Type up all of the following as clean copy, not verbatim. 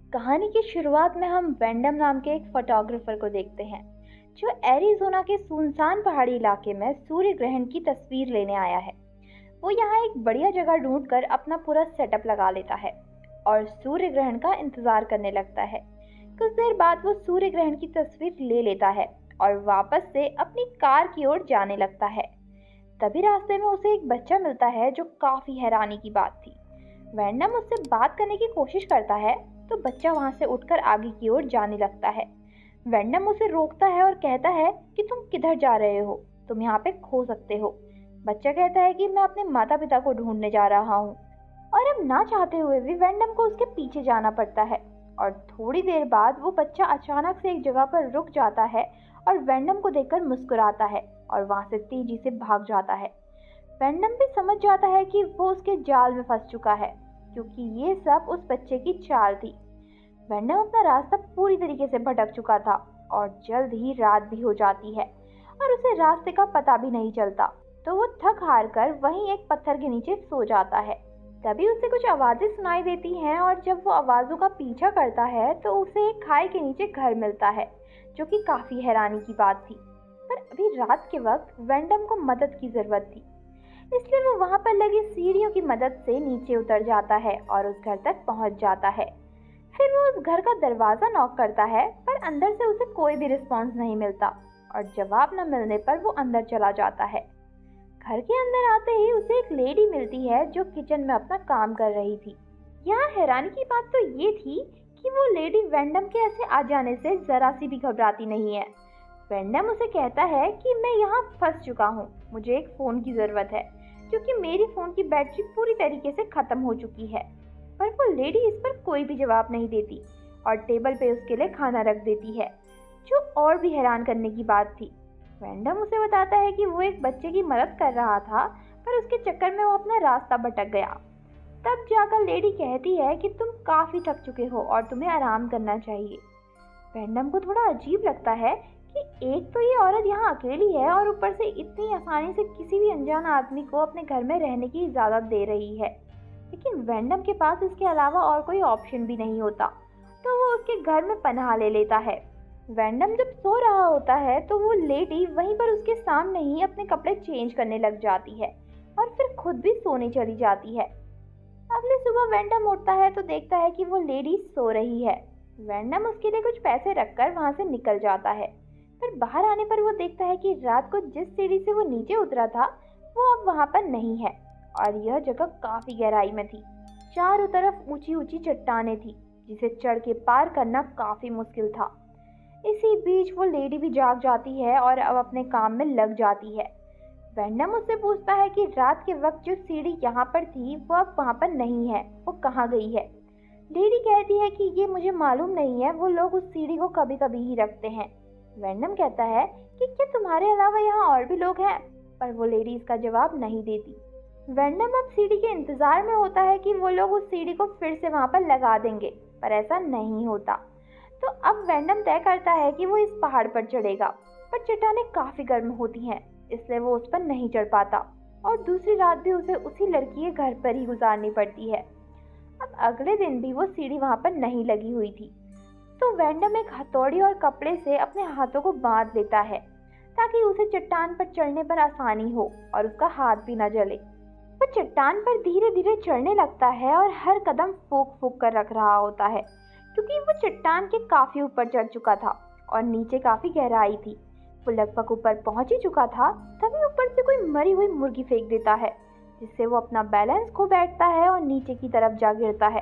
कहानी की शुरुआत में हम वेंडम नाम के एक फोटोग्राफर को देखते हैं जो एरिज़ोना के सुनसान पहाड़ी इलाके में सूर्य ग्रहण की तस्वीर लेने आया है। वो यहाँ एक बढ़िया जगह ढूंढकर अपना पूरा सेटअप लगा लेता है और सूर्य ग्रहण का इंतजार करने लगता है। कुछ देर बाद वो सूर्य ग्रहण की तस्वीर ले लेता है और वापस से अपनी कार की ओर जाने लगता है। तभी रास्ते में उसे एक बच्चा मिलता है जो काफी हैरानी की बात थी। वैंडम उससे बात करने की कोशिश करता है तो बच्चा वहां से उठकर आगे की ओर जाने लगता है। वैंडम उसे रोकता है और कहता है कि तुम किधर जा रहे हो, तुम यहाँ पे खो सकते हो। बच्चा कहता है कि मैं अपने माता पिता को ढूंढने जा रहा हूँ और अब ना चाहते हुए भी वैंडम को उसके पीछे जाना पड़ता है। और थोड़ी देर बाद वो बच्चा अचानक से एक जगह पर रुक जाता है और वैंडम को देखकर मुस्कुराता है और वहां से तेजी से भाग जाता है। वैंडम भी समझ जाता है कि वो उसके जाल में फंस चुका है क्योंकि ये सब उस बच्चे की चाल थी। वैंडम अपना रास्ता पूरी तरीके से भटक चुका था और जल्द ही रात भी हो जाती है और उसे रास्ते का पता भी नहीं चलता। तो वो थक हार कर वहीं एक पत्थर के नीचे सो जाता है। तभी उसे कुछ आवाजें सुनाई देती हैं और जब वो आवाजों का पीछा करता है तो उसे एक खाई के नीचे घर मिलता है, जो कि काफी हैरानी की बात थी। पर अभी रात के वक्त वैंडम को मदद की जरूरत थी, इसलिए वो वहां पर लगी सीढ़ियों की मदद से नीचे उतर जाता है और उस घर तक पहुंच जाता है। फिर वो उस घर का दरवाजा नॉक करता है पर अंदर से उसे कोई भी रिस्पॉन्स नहीं मिलता और जवाब न मिलने पर वो अंदर चला जाता है। घर के अंदर आते ही उसे एक लेडी मिलती है जो किचन में अपना काम कर रही थी। यहाँ हैरानी की बात तो ये थी कि वो लेडी वैंडम के ऐसे आ जाने से जरा सी भी घबराती नहीं है। वैंडम उसे कहता है कि मैं यहाँ फंस चुका हूँ, मुझे एक फ़ोन की ज़रूरत है क्योंकि मेरी फ़ोन की बैटरी पूरी तरीके से ख़त्म हो चुकी है। पर वो लेडी इस पर कोई भी जवाब नहीं देती और टेबल पे उसके लिए खाना रख देती है, जो और भी हैरान करने की बात थी। वैंडम उसे बताता है कि वो एक बच्चे की मदद कर रहा था पर उसके चक्कर में वो अपना रास्ता भटक गया। तब जाकर लेडी कहती है कि तुम काफ़ी थक चुके हो और तुम्हें आराम करना चाहिए। वैंडम को थोड़ा अजीब लगता है कि एक तो ये औरत यहाँ अकेली है और ऊपर से इतनी आसानी से किसी भी अनजान आदमी को अपने घर में रहने की इजाज़त दे रही है। लेकिन वैंडम के पास इसके अलावा और कोई ऑप्शन भी नहीं होता, तो वो उसके घर में पनाह ले लेता है। वैंडम जब सो रहा होता है तो वो लेडी वहीं पर उसके सामने ही अपने कपड़े चेंज करने लग जाती है और फिर खुद भी सोने चली जाती है। अगली सुबह वैंडम उठता है तो देखता है कि वो लेडी सो रही है। वैंडम उसके लिए कुछ पैसे रखकर वहां से निकल जाता है। फिर बाहर आने पर वो देखता है कि रात को जिस सीढ़ी से वो नीचे उतरा था वो अब वहां पर नहीं है और यह जगह काफी गहराई में थी। चारों तरफ ऊंची ऊंची चट्टानें थी जिसे चढ़ के पार करना काफी मुश्किल था। इसी बीच वो लेडी भी जाग जाती है और अब अपने काम में लग जाती है। वैंडम उससे पूछता है कि रात के वक्त जो सीढ़ी यहाँ पर थी वो अब वहाँ पर नहीं है, वो कहाँ गई है। लेडी कहती है कि ये मुझे मालूम नहीं है, वो लोग उस सीढ़ी को कभी कभी ही रखते हैं। वैंडम कहता है कि क्या तुम्हारे अलावा यहाँ और भी लोग हैं, पर वो लेडी इसका जवाब नहीं देती। वैंडम अब सीढ़ी के इंतजार में होता है कि वो लोग उस सीढ़ी को फिर से वहाँ पर लगा देंगे, पर ऐसा नहीं होता। तो अब वैंडम तय करता है कि वो इस पहाड़ पर चढ़ेगा, पर चट्टानें काफी गर्म होती हैं, इसलिए वो उस पर नहीं चढ़ पाता और दूसरी रात भी उसे उसी लड़की के घर पर ही गुजारनी पड़ती है। अब अगले दिन भी वो सीढ़ी वहां पर नहीं लगी हुई थी, तो वैंडम एक हथौड़ी और कपड़े से अपने हाथों को बांध लेता है ताकि उसे चट्टान पर चढ़ने पर आसानी हो और उसका हाथ भी न जले। वो चट्टान पर धीरे धीरे चढ़ने लगता है और हर कदम फूंक फूंक कर रख रहा होता है क्योंकि वो चट्टान के काफी ऊपर चढ़ चुका था और नीचे काफी गहराई थी। वो लगभग ऊपर पहुंच ही चुका था, तभी ऊपर से कोई मरी हुई मुर्गी फेंक देता है जिससे वो अपना बैलेंस खो बैठता है और नीचे की तरफ जा गिरता है।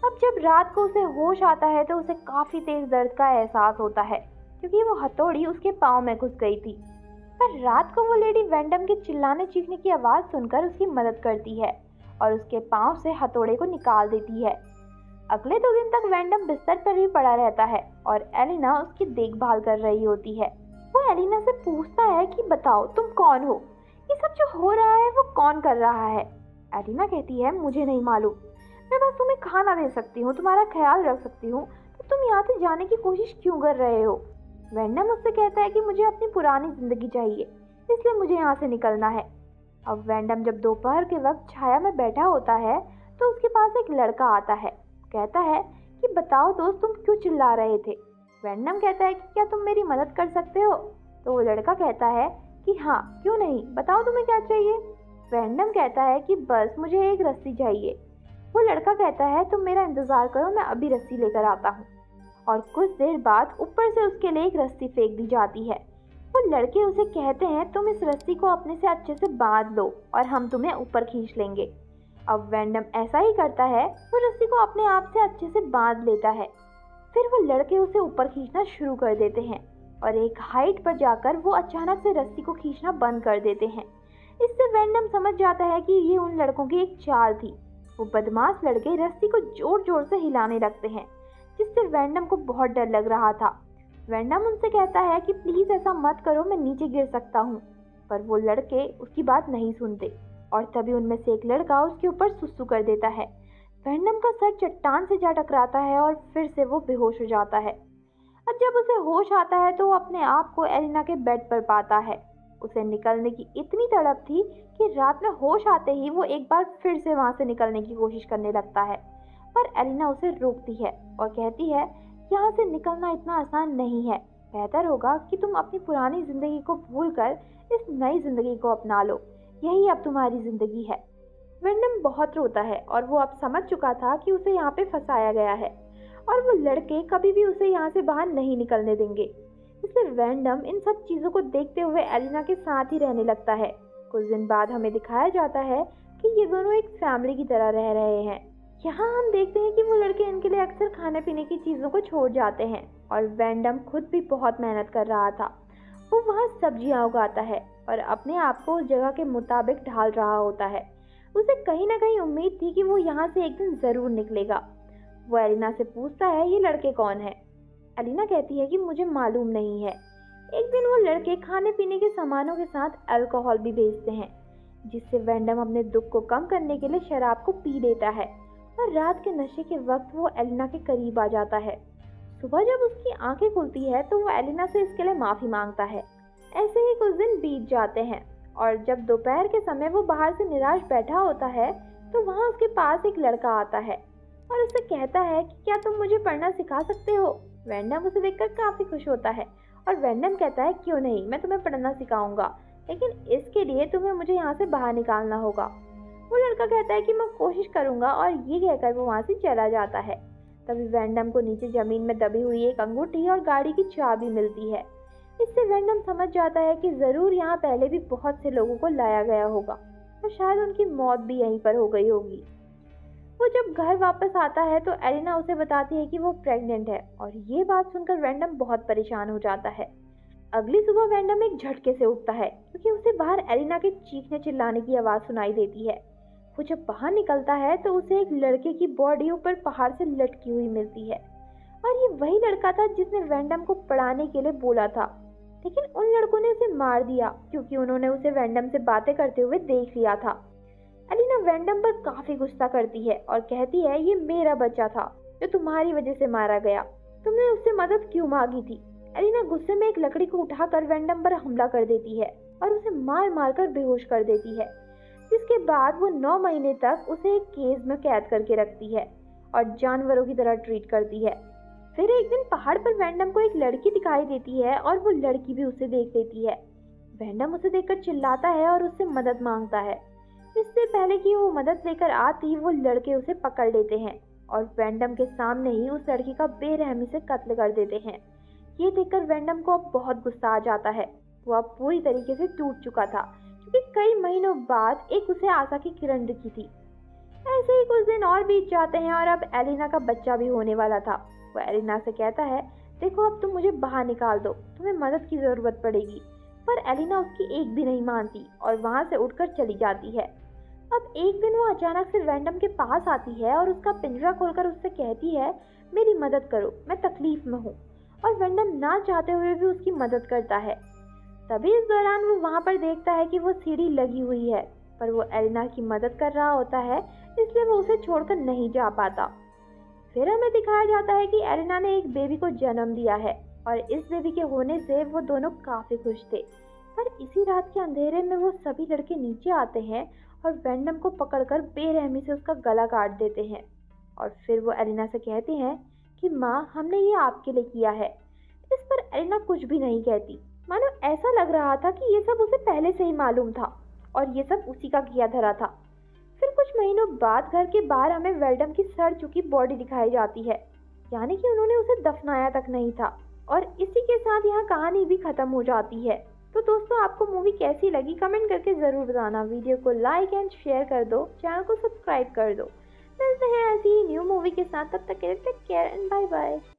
अब जब रात को उसे होश आता है तो उसे काफी तेज दर्द का एहसास होता है क्योंकि वो हथौड़ी उसके पाँव में घुस गई थी। पर रात को वो लेडी वैंडम के चिल्लाने चीखने की आवाज सुनकर उसकी मदद करती है और उसके पाँव से हथौड़े को निकाल देती है। अगले 2 दिन तक वैंडम बिस्तर पर ही पड़ा रहता है और एलिना उसकी देखभाल कर रही होती है। वो एलिना से पूछता है कि बताओ तुम कौन हो, ये सब जो हो रहा है वो कौन कर रहा है। एलिना कहती है मुझे नहीं मालूम, मैं बस तुम्हें खाना दे सकती हूँ, तुम्हारा ख्याल रख सकती हूँ, तो तुम यहाँ से जाने की कोशिश क्यों कर रहे हो। वैंडम उससे कहता है कि मुझे अपनी पुरानी जिंदगी चाहिए, इसलिए मुझे यहाँ से निकलना है। अब वैंडम जब दोपहर के वक्त छाया में बैठा होता है तो उसके पास एक लड़का आता है। कहता है कि बताओ दोस्त, तुम क्यों चिल्ला रहे थे? वैंडम कहता है कि क्या तुम मेरी मदद कर सकते हो? तो वो लड़का कहता है कि हाँ, क्यों नहीं, बताओ तुम्हें क्या चाहिए? वैंडम कहता है कि बस मुझे एक रस्सी चाहिए। वो लड़का कहता है तुम मेरा इंतजार करो, मैं अभी रस्सी लेकर आता हूँ। और कुछ देर बाद ऊपर से उसके लिए एक रस्सी फेंक दी जाती है। वो लड़के उसे कहते हैं तुम इस रस्सी को अपने से अच्छे से बांध लो और हम तुम्हें ऊपर खींच लेंगे। अब वैंडम ऐसा ही करता है, वो रस्सी को अपने आप से अच्छे से बांध लेता है। फिर वो लड़के उसे ऊपर खींचना शुरू कर देते हैं और एक हाइट पर जाकर वो अचानक से रस्सी को खींचना बंद कर देते हैं। इससे वैंडम समझ जाता है कि ये उन लड़कों की एक चाल थी। वो बदमाश लड़के रस्सी को जोर जोर से हिलाने लगते हैं, जिससे वैंडम को बहुत डर लग रहा था। वैंडम उनसे कहता है कि प्लीज ऐसा मत करो, मैं नीचे गिर सकता हूँ। पर वो लड़के उसकी बात नहीं सुनते और तभी उनमें से एक लड़का उसके ऊपर सुसु कर देता है। वैंडम का सर चट्टान से जा टकराता है और फिर से वो बेहोश हो जाता है। और जब उसे होश आता है तो वो अपने आप को एलिना के बेड पर पाता है। उसे निकलने की इतनी तड़प थी कि रात में होश आते ही वो एक बार फिर से वहां से निकलने की कोशिश करने लगता है, पर एलिना उसे रोकती है और कहती है यहाँ से निकलना इतना आसान नहीं है, बेहतर होगा कि तुम अपनी पुरानी जिंदगी को भूलकर इस नई जिंदगी को अपना लो, यही अब तुम्हारी जिंदगी है। वैंडम बहुत रोता है और वो अब समझ चुका था कि उसे यहाँ पे फंसाया गया है और वो लड़के कभी भी उसे यहाँ से बाहर नहीं निकलने देंगे। इसलिए वैंडम इन सब चीजों को देखते हुए एलिना के साथ ही रहने लगता है। कुछ दिन बाद हमें दिखाया जाता है कि ये दोनों एक फैमिली की तरह रह रहे हैं। यहाँ हम देखते हैं कि वो लड़के इनके लिए अक्सर खाने पीने की चीजों को छोड़ जाते हैं और वैंडम खुद भी बहुत मेहनत कर रहा था। वो वहाँ सब्जियां उगाता है और अपने आप को उस जगह के मुताबिक ढाल रहा होता है। उसे कहीं ना कहीं उम्मीद थी कि वो यहाँ से एक दिन जरूर निकलेगा। वो एलिना से पूछता है ये लड़के कौन है? एलिना कहती है कि मुझे मालूम नहीं है। एक दिन वो लड़के खाने पीने के सामानों के साथ अल्कोहल भी बेचते हैं, जिससे वैंडम अपने दुख को कम करने के लिए शराब को पी लेता है और रात के नशे के वक्त वो एलिना के करीब आ जाता है। सुबह जब उसकी आंखें खुलती है तो वो एलिना से इसके लिए माफी मांगता है। ऐसे ही कुछ दिन बीत जाते हैं और जब दोपहर के समय वो बाहर से निराश बैठा होता है तो वहाँ उसके पास एक लड़का आता है और उससे कहता है कि क्या तुम मुझे पढ़ना सिखा सकते हो? वैंडम उसे देखकर काफी खुश होता है और वैंडम कहता है क्यों नहीं, मैं तुम्हें पढ़ना सिखाऊंगा, लेकिन इसके लिए तुम्हें मुझे यहाँ से बाहर निकालना होगा। वो लड़का कहता है कि मैं कोशिश करूंगा और ये कहकर वो वहाँ से चला जाता है। तभी वैंडम को नीचे जमीन में दबी हुई एक अंगूठी और गाड़ी की चाबी मिलती है। इससे वैंडम समझ जाता है कि जरूर यहाँ पहले भी बहुत से लोगों को लाया गया होगा और शायद उनकी मौत भी यहीं पर हो गई होगी। वो जब घर वापस आता है तो एलिना उसे बताती है कि वो प्रेग्नेंट है और ये बात सुनकर वैंडम बहुत परेशान हो जाता है। अगली सुबह वैंडम एक झटके से उठता है क्योंकि उसे बाहर एलिना के चीखने चिल्लाने की आवाज सुनाई देती है। वो जब बाहर निकलता है तो उसे एक लड़के की बॉडी ऊपर पहाड़ से लटकी हुई मिलती है और ये वही लड़का था जिसने वैंडम को पढ़ाने के लिए बोला था, लेकिन उन लड़कों ने उसे मार दिया क्योंकि उन्होंने उसे वैंडम से बातें करते हुए देख लिया था। एलिना वैंडम पर काफी गुस्सा करती है और कहती है ये मेरा बच्चा था जो तुम्हारी वजह से मारा गया, तुमने उससे मदद क्यों मांगी थी? एलिना गुस्से में एक लकड़ी को उठाकर वैंडम पर हमला कर देती है और उसे मार मार कर बेहोश कर देती है, जिसके बाद वो 9 महीने तक उसे एक केज में कैद करके रखती है और जानवरों की तरह ट्रीट करती है। फिर एक दिन पहाड़ पर वैंडम को एक लड़की दिखाई देती है और वो लड़की भी उसे देख लेती है। वैंडम उसे देखकर चिल्लाता है और उससे मदद मांगता है। इससे पहले कि वो मदद लेकर आती, वो लड़के उसे पकड़ लेते हैं और वैंडम के सामने ही उस लड़की का बेरहमी से कत्ल कर देते हैं। ये देखकर वैंडम को अब बहुत गुस्सा आ जाता है। वो अब पूरी तरीके से टूट चुका था क्योंकि कई महीनों बाद एक उसे आशा की किरण दिखी थी। ऐसे ही कुछ दिन और बीत जाते हैं और अब एलिना का बच्चा भी होने वाला था। वो एलिना से कहता है देखो अब तुम मुझे बाहर निकाल दो, तुम्हें मदद की जरूरत पड़ेगी। पर एलिना उसकी एक भी नहीं मानती और वहां से उठकर चली जाती है। अब एक दिन वो अचानक से वैंडम के पास आती है और उसका पिंजरा खोलकर उससे कहती है मेरी मदद करो, मैं तकलीफ में हूँ। और वैंडम ना चाहते हुए भी उसकी मदद करता है। तभी इस दौरान वो वहां पर देखता है कि वो सीढ़ी लगी हुई है, पर वो एलिना की मदद कर रहा होता है, इसलिए वो उसे छोड़कर नहीं जा पाता। फिर हमें दिखाया जाता है कि एलिना ने एक बेबी को जन्म दिया है और इस बेबी के होने से वो दोनों काफी खुश थे। पर इसी रात के अंधेरे में वो सभी लड़के नीचे आते हैं और वैंडम को पकड़कर बेरहमी से उसका गला काट देते हैं और फिर वो एलिना से कहते हैं कि माँ हमने ये आपके लिए किया है। इस पर एलिना कुछ भी नहीं कहती, मानो ऐसा लग रहा था कि ये सब उसे पहले से ही मालूम था और ये सब उसी का किया धरा था। फिर कुछ महीनों बाद घर के बाहर हमें वेल्डम की सड़ चुकी बॉडी दिखाई जाती है, यानी कि उन्होंने उसे दफनाया तक नहीं था। और इसी के साथ यहाँ कहानी भी खत्म हो जाती है। तो दोस्तों, आपको मूवी कैसी लगी कमेंट करके ज़रूर बताना। वीडियो को लाइक एंड शेयर कर दो, चैनल को सब्सक्राइब कर दो। मिलते हैं ऐसी ही न्यू मूवी के साथ, तब तक के लिए take care and bye bye.